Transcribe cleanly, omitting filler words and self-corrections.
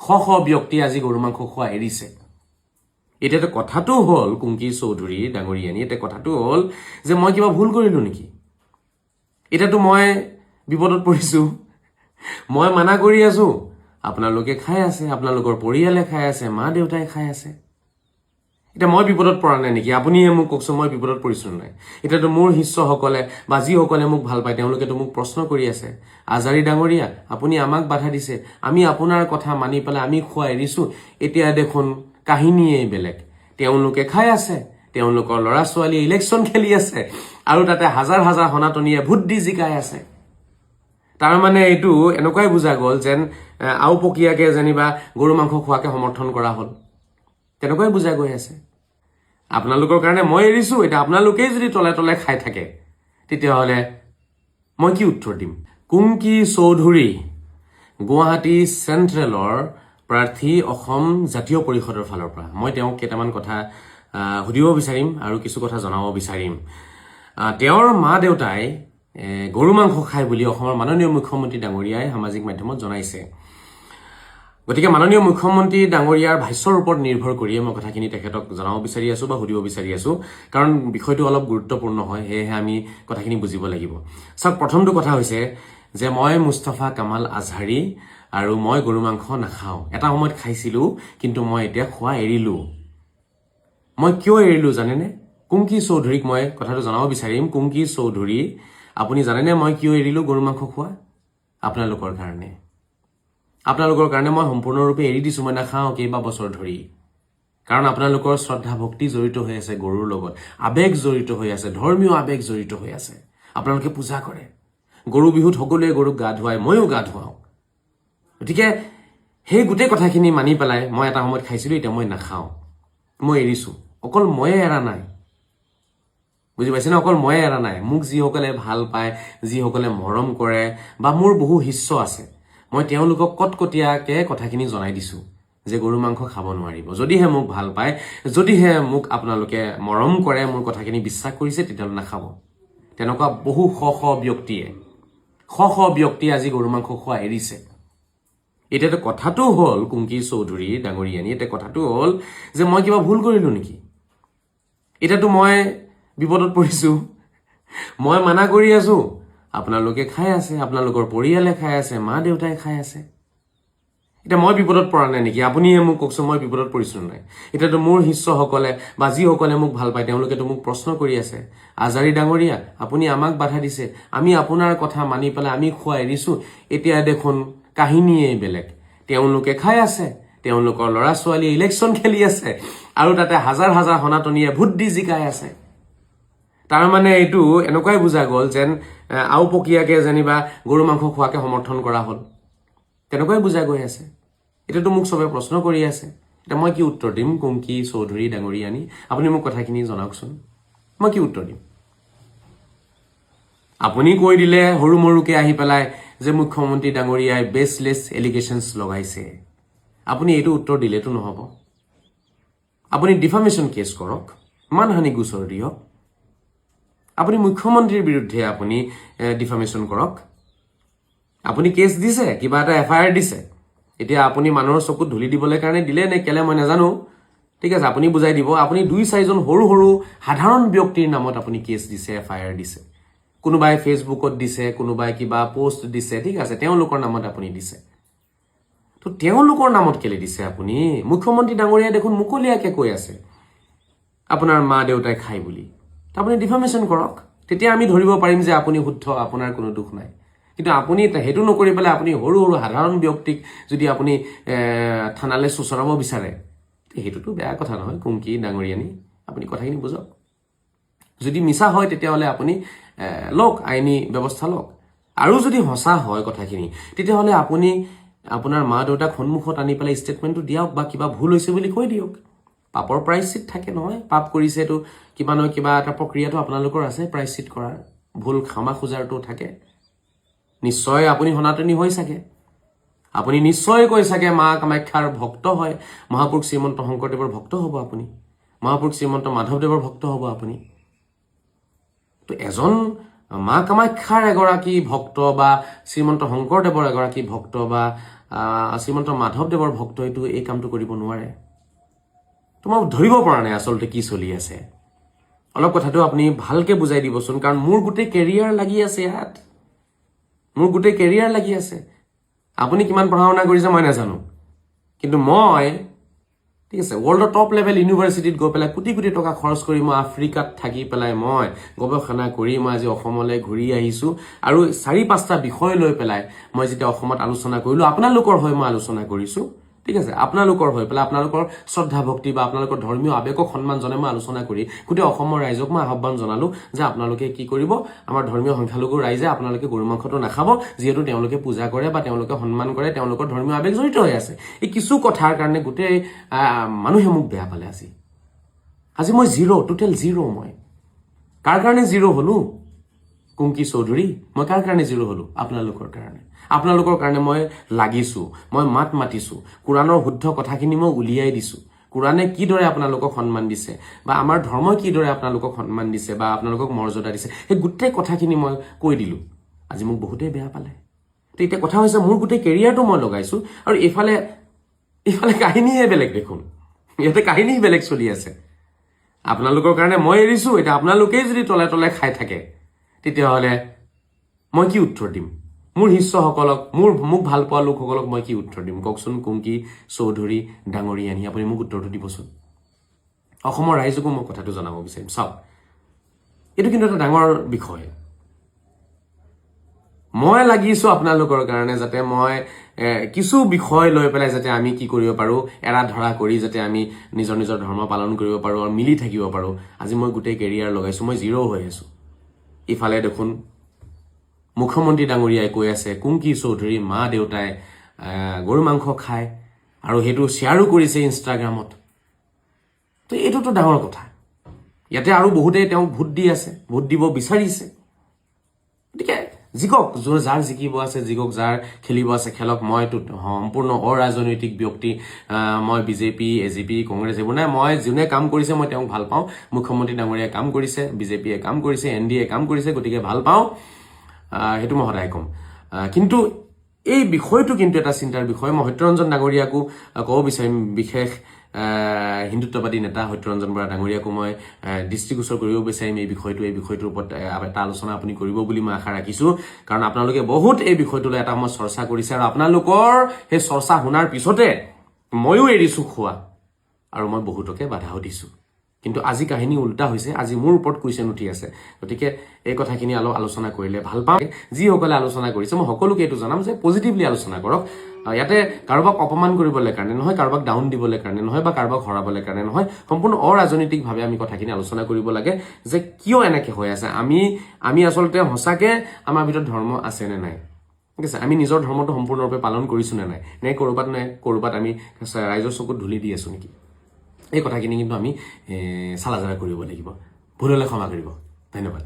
শ ব্যক্তি আজি গৰু মাংস খোৱা এৰিছে এতিয়াতো কথাটো হ'ল কুংকি চৌধুৰী ডাঙৰীয়ানী এটা কথাটো হ'ল যে মই কিবা ভুল কৰিলো নেকি এতিয়াতো মই বিপদত পৰিছো মই মানা কৰি আছো আপোনালোকে খাই আছে আপোনালোকৰ পৰিয়ালে খাই আছে মা দেউতাই খাই আছে এটা মই বিপদত পৰা নাই নেকি আপুনিয়ে মোক কওকচোন মই বিপদত পৰিছো নাই এতিয়াতো মোৰ শিষ্যসকলে বা যিসকলে মোক ভাল পায় তেওঁলোকেতো মোক প্ৰশ্ন কৰি আছে আজাৰী ডাঙৰীয়া আপুনি আমাক বাধা দিছে আমি আপোনাৰ কথা মানি পেলাই আমি খোৱা এৰিছো এতিয়া দেখোন কাহিনীয়ে বেলেগ তেওঁলোকে খাই আছে তেওঁলোকৰ ল'ৰা ছোৱালী ইলেকশ্যন খেলি আছে আৰু তাতে হাজাৰ হাজাৰ সনাতনীয়ে ভোট দি জিকাই আছে তাৰ মানে এইটো এনেকুৱাই বুজা গ'ল যেন আওপকীয়াকে যেনিবা গৰু মাংস খোৱাকে সমৰ্থন কৰা হ'ল তেনেকুৱাই বুজা গৈ আছে আপোনালোকৰ কাৰণে মই এৰিছো এটা আপোনালোকেই যদি তলে তলে খাই থাকে তেতিয়াহ'লে মই কি উত্তৰ দিম কুংকি চৌধুৰী গুৱাহাটী চেণ্ট্ৰেলৰ প্ৰাৰ্থী অসম জাতীয় পৰিষদৰ ফালৰ পৰা মই তেওঁক কেইটামান কথা সুধিব বিচাৰিম আৰু কিছু কথা জনাব বিচাৰিম তেওঁৰ মা দেউতাই গৰু মাংস খায় বুলি অসমৰ মাননীয় মুখ্যমন্ত্ৰী ডাঙৰীয়াই সামাজিক মাধ্যমত জনাইছে গতিকে মাননীয় মুখ্যমন্ত্ৰী ডাঙৰীয়াৰ ভাষ্যৰ ওপৰত নিৰ্ভৰ কৰিয়ে মই কথাখিনি তেখেতক জনাব বিচাৰি আছো বা সুধিব বিচাৰি আছো কাৰণ বিষয়টো অলপ গুৰুত্বপূৰ্ণ হয় সেয়েহে আমি কথাখিনি বুজিব লাগিব চাওক প্ৰথমটো কথা হৈছে যে মই মুস্তাফা কামাল আজহাৰী আৰু মই গৰু মাংস নাখাওঁ এটা সময়ত খাইছিলো কিন্তু মই এতিয়া খোৱা এৰিলো মই কিয় এৰিলো জানেনে কুংকি চৌধুৰীক মই কথাটো জনাব বিচাৰিম কুংকি চৌধুৰী আপুনি জানেনে মই কিয় এৰিলো গৰু মাংস খোৱা আপোনালোকৰ কাৰণে মই সম্পূৰ্ণৰূপে এৰি দিছো মই নাখাওঁ কেইবা বছৰ ধৰি কাৰণ আপোনালোকৰ শ্ৰদ্ধা ভক্তি জড়িত হৈ আছে গৰুৰ লগত আবেগ জড়িত হৈ আছে ধৰ্মীয় আবেগ জড়িত হৈ আছে আপোনালোকে পূজা কৰে গৰু বিহুত সকলোৱে গৰুক গা ধুৱায় ময়ো গা ধুৱাওঁ গতিকে সেই গোটেই কথাখিনি মানি পেলাই মই এটা সময়ত খাইছিলো এতিয়া মই নাখাওঁ মই এৰিছো অকল ময়ে এৰা নাই বুজি পাইছে না অকল ময়ে এৰা নাই মোক যিসকলে ভাল পায় যিসকলে মৰম কৰে বা মোৰ বহু শিষ্য আছে মই তেওঁলোকক কটকটীয়াকে কথাখিনি জনাই দিছো যে গৰু মাংস খাব নোৱাৰিব যদিহে মোক ভাল পায় যদিহে মোক আপোনালোকে মৰম কৰে মোৰ কথাখিনি বিশ্বাস কৰিছে তেতিয়াহ'লে নাখাব তেনেকুৱা বহু শ ব্যক্তিয়ে আজি গৰু মাংস খোৱা এৰিছে এতিয়াতো কথাটো হ'ল কুংকি চৌধুৰী ডাঙৰীয়ানী এটা কথাটো হ'ল যে মই কিবা ভুল কৰিলো নেকি এতিয়াতো মই বিপদত পৰিছো মই মানা কৰি আছো আপোনালোকে খাই আছে আপোনালোকৰ পৰিয়ালে খাই আছে মা দেউতাই খাই আছে এটা মই বিপদত পৰা নাই নেকি আপুনিয়ে মোক কওকচোন মই বিপদত পৰিছো নাই এতিয়াতো মোৰ শিষ্যসকলে বা যিসকলে মোক ভাল পায় তেওঁলোকেতো মোক প্ৰশ্ন কৰি আছে আজাৰী ডাঙৰীয়া আপুনি আমাক বাধা দিছে আমি আপোনাৰ কথা মানি পেলাই আমি খোৱা এৰিছো এতিয়া দেখোন কাহিনীয়ে বেলেগ তেওঁলোকে খাই আছে তেওঁলোকৰ ল'ৰা ছোৱালী ইলেকশ্যন খেলি আছে আৰু তাতে হাজাৰ হাজাৰ সনাতনীয়ে ভোট দি জিকাই আছে তাৰ মানে এইটো এনেকুৱাই বুজা গ'ল যেন আওপকীয়াকে যেনিবা গৰু মাংস খোৱাকে সমৰ্থন কৰা হ'ল তেনেকুৱাই বুজা গৈ আছে এতিয়াতো মোক চবে প্ৰশ্ন কৰি আছে এতিয়া মই কি উত্তৰ দিম কুংকি চৌধুৰী ডাঙৰীয়ানী আপুনি মোক কথাখিনি জনাওকচোন মই কি উত্তৰ দিম আপুনি কৈ দিলে সৰু মৰুকে আহি পেলাই যে মুখ্যমন্ত্ৰী ডাঙৰীয়াই বেছলেছ এলিগেশ্যনছ লগাইছে আপুনি এইটো উত্তৰ দিলেতো নহ'ব আপুনি ডিফামেশ্যন কেছ কৰক মানহানি গোচৰ দিয়ক আপুনি মুখ্যমন্ত্ৰীৰ বিৰুদ্ধে আপুনি ডিফামেশ্যন কৰক আপুনি কেছ দিছে কিবা এটা এফআইআৰ দিছে এতিয়া আপুনি মানুহৰ চকুত ধুলি দিবলৈ কাৰণে দিলে নে কেলে মই নাজানো ঠিক আছে আপুনি বুজাই দিব আপুনি 2-4জন সৰু সাধাৰণ ব্যক্তিৰ নামত আপুনি কেছ দিছে এফআইআৰ দিছে কোনোবাই ফেচবুকত দিছে কোনোবাই কিবা পোষ্ট দিছে ঠিক আছে তেওঁলোকৰ নামত আপুনি দিছে তো তেওঁলোকৰ নামত কেলে দিছে আপুনি মুখ্যমন্ত্ৰী ডাঙৰীয়া দেখোন মুকলিয়াকে কৈ আছে আপোনাৰ মা দেউতাই খাই বুলি আপুনি ডিফামেশ্যন কৰক তেতিয়া আমি ধৰিব পাৰিম যে আপুনি শুদ্ধ আপোনাৰ কোনো দুখ নাই কিন্তু আপুনি হেতু নকৰি পেলাই আপুনি সৰু সাধাৰণ ব্যক্তিক যদি আপুনি থানালৈ সুচৰাব বিচাৰে হেতুটো বেয়া কথা নহয় কুংকি ডাঙৰীয়ানী আপুনি কথাখিনি বুজক যদি মিছা হয় তেতিয়াহ'লে আপুনি লওক আইনী ব্যৱস্থা লওক আৰু যদি সঁচা হয় কথাখিনি তেতিয়াহ'লে আপুনি আপোনাৰ মা দেউতাক সন্মুখত আনি পেলাই ষ্টেটমেণ্টটো দিয়ক বা কিবা ভুল হৈছে বুলি কৈ দিয়ক পাপৰ প্ৰায়শ্চিত থাকে নহয় পাপ কৰিছেতো কিবা নহয় কিবা এটা প্ৰক্ৰিয়াটো আপোনালোকৰ আছে প্ৰায়শ্চিত কৰাৰ ভুল ক্ষমা খোজাৰটো থাকে নিশ্চয় আপুনি সনাতনী হৈ চাগে আপুনি নিশ্চয় কৈ চাগে মা কামাখ্যাৰ ভক্ত হয় মহাপুৰুষ শ্ৰীমন্ত শংকৰদেৱৰ ভক্ত হ'ব আপুনি মহাপুৰুষ শ্ৰীমন্ত মাধৱদেৱৰ ভক্ত হ'ব আপুনি তো এজন মা কামাখ্যাৰ এগৰাকী ভক্ত বা শ্ৰীমন্ত শংকৰদেৱৰ এগৰাকী ভক্ত বা শ্ৰীমন্ত মাধৱদেৱৰ ভক্তইতো এই কামটো কৰিব নোৱাৰে। তোমাক ধৰিব পৰা নাই আচলতে কি চলি আছে। অলপ কথাটো আপুনি ভালকে বুজাই দিবচোন, কাৰণ মোৰ গোটেই কেৰিয়াৰ লাগি আছে ইয়াত, মোৰ গোটেই কেৰিয়াৰ লাগি আছে। আপুনি কিমান পঢ়া শুনা কৰিছে মই নাজানো, কিন্তু মই ঠিক আছে ৱৰ্ল্ডৰ টপ লেভেল ইউনিভাৰ্চিটিত গৈ পেলাই কোটি কোটি টকা খৰচ কৰি মই আফ্ৰিকাত থাকি পেলাই মই গৱেষণা কৰি মই আজি অসমলৈ ঘূৰি আহিছোঁ, আৰু 4-5টা বিষয় লৈ পেলাই মই যেতিয়া অসমত আলোচনা কৰিলোঁ, আপোনালোকৰ হৈ মই আলোচনা কৰিছোঁ, ঠিক আছে, আপোনালোকৰ হৈ পেলাই আপোনালোকৰ শ্ৰদ্ধা ভক্তি বা আপোনালোকৰ ধৰ্মীয় আৱেগক সন্মান জনাই মই আলোচনা কৰি গোটেই অসমৰ ৰাইজক মই আহ্বান জনালোঁ যে আপোনালোকে কি কৰিব, আমাৰ ধৰ্মীয় সংখ্যালঘু ৰাইজে আপোনালোকে গৰু মাংসটো নাখাব, যিহেতু তেওঁলোকে পূজা কৰে বা তেওঁলোকে সন্মান কৰে, তেওঁলোকৰ ধৰ্মীয় আৱেগ জড়িত হৈ আছে। এই কিছু কথাৰ কাৰণে গোটেই মানুহে মোক বেয়া পালে। আজি মই টোটেল জিৰ'। মই কাৰ কাৰণে জিৰ' হলো? কুংকি চৌধুৰী, মই কাৰ কাৰণে জিৰ' হলো? আপোনালোকৰ কাৰণে। আপোনালোকৰ কাৰণে মই লাগিছো, মই মাত মাতিছো, কোৰাণৰ শুদ্ধ কথাখিনি মই উলিয়াই দিছো, কোৰাণে কিদৰে আপোনালোকক সন্মান দিছে বা আমাৰ ধৰ্মই কিদৰে আপোনালোকক সন্মান দিছে বা আপোনালোকক মৰ্যাদা দিছে, সেই গোটেই কথাখিনি মই কৈ দিলো। আজি মোক বহুতেই বেয়া পালে। তো এতিয়া কথা হৈছে, মোৰ গোটেই কেৰিয়াৰটো মই লগাইছো, আৰু এইফালে কাহিনীহে বেলেগ দেখোন। ইয়াতে কাহিনী বেলেগ চলি আছে। আপোনালোকৰ কাৰণে মই এৰিছো, এতিয়া আপোনালোকেই যদি তলে তলে খাই থাকে, তেতিয়াহ'লে মই কি উত্তৰ দিম? মোৰ শিষ্যসকলক, মোক ভাল পোৱা লোকসকলক মই কি উত্তৰ দিম কওকচোন? কুংকি চৌধুৰী ডাঙৰীয়ানী, আপুনি মোক উত্তৰটো দিবচোন। অসমৰ ৰাইজকো মই কথাটো জনাব বিচাৰিম। চাওক, এইটো কিন্তু এটা ডাঙৰ বিষয়। মই লাগিছো আপোনালোকৰ কাৰণে, যাতে মই কিছু বিষয় লৈ পেলাই যাতে আমি কি কৰিব পাৰোঁ, এৰা ধৰা কৰি যাতে আমি নিজৰ নিজৰ ধৰ্ম পালন কৰিব পাৰোঁ আৰু মিলি থাকিব পাৰোঁ। আজি মই গোটেই কেৰিয়াৰ লগাইছোঁ, মই জিৰ' হৈ আছোঁ। ইফালে দেখোন মুখ্যমন্ত্ৰী ডাঙৰীয়াই কৈ আছে কুংকি চৌধুৰীৰ মা দেউতাই গৰু মাংস খায়, আৰু সেইটো শ্বেয়াৰো কৰিছে ইনষ্টাগ্ৰামত। তো এইটোতো ডাঙৰ কথা। ইয়াতে আৰু বহুতেই তেওঁক ভোট দি আছে, ভোট দিব বিচাৰিছে। গতিকে জিকক, যাৰ জিকিব আছে জিকক, যাৰ খেলিব আছে খেলক। মইতো সম্পূৰ্ণ অৰাজনৈতিক ব্যক্তি। মই বিজেপি, এজিপি, কংগ্ৰেছ এইবোৰ নাই। মই যোনে কাম কৰিছে মই তেওঁক ভাল পাওঁ। মুখ্যমন্ত্ৰী ডাঙৰীয়াই কাম কৰিছে, বিজেপিয়ে কাম কৰিছে, NDA কাম কৰিছে, গতিকে ভাল পাওঁ, সেইটো মই সদায় ক'ম। কিন্তু এই বিষয়টো কিন্তু এটা চিন্তাৰ বিষয়। মই সত্যৰঞ্জন ডাঙৰীয়াকো ক'ব বিচাৰিম, বিশেষ হিন্দুত্ববাদী নেতা সত্যৰঞ্জন বৰা ডাঙৰীয়াকো মই দৃষ্টিগোচৰ কৰিব বিচাৰিম এই বিষয়টোৰ ওপৰত এটা আলোচনা আপুনি কৰিব বুলি মই আশা ৰাখিছোঁ। কাৰণ আপোনালোকে বহুত এই বিষয়টোলৈ এটা মই চৰ্চা কৰিছে, আৰু আপোনালোকৰ সেই চৰ্চা শুনাৰ পিছতে ময়ো এৰিছোঁ খোৱা, আৰু মই বহুতকে বাধাও দিছোঁ। কিন্তু আজি কাহিনী উল্টা হৈছে, আজি মোৰ ওপৰত কুৱেশ্যন উঠি আছে। গতিকে এই কথাখিনি অলপ আলোচনা কৰিলে ভাল পাওঁ। যিসকলে আলোচনা কৰিছে মই সকলোকে এইটো জনাম যে পজিটিভলি আলোচনা কৰক। ইয়াতে কাৰোবাক অপমান কৰিবলৈ কাৰণে নহয়, কাৰোবাক ডাউন দিবলৈ কাৰণে নহয়, বা কাৰোবাক হৰাবলৈ কাৰণে নহয়। সম্পূৰ্ণ অৰাজনৈতিকভাৱে আমি কথাখিনি আলোচনা কৰিব লাগে যে কিয় এনেকৈ হৈ আছে, আমি আচলতে সঁচাকৈ আমাৰ ভিতৰত ধৰ্ম আছে নে নাই, ঠিক আছে, আমি নিজৰ ধৰ্মটো সম্পূৰ্ণৰূপে পালন কৰিছোঁ নে নাই, ক'ৰবাত আমি ৰাইজৰ চকুত ধূলি দি আছোঁ নেকি। এই কথাখিনি কিন্তু আমি চালাজাৰা কৰিব লাগিব। ভুল হ'লে ক্ষমা কৰিব। ধন্যবাদ।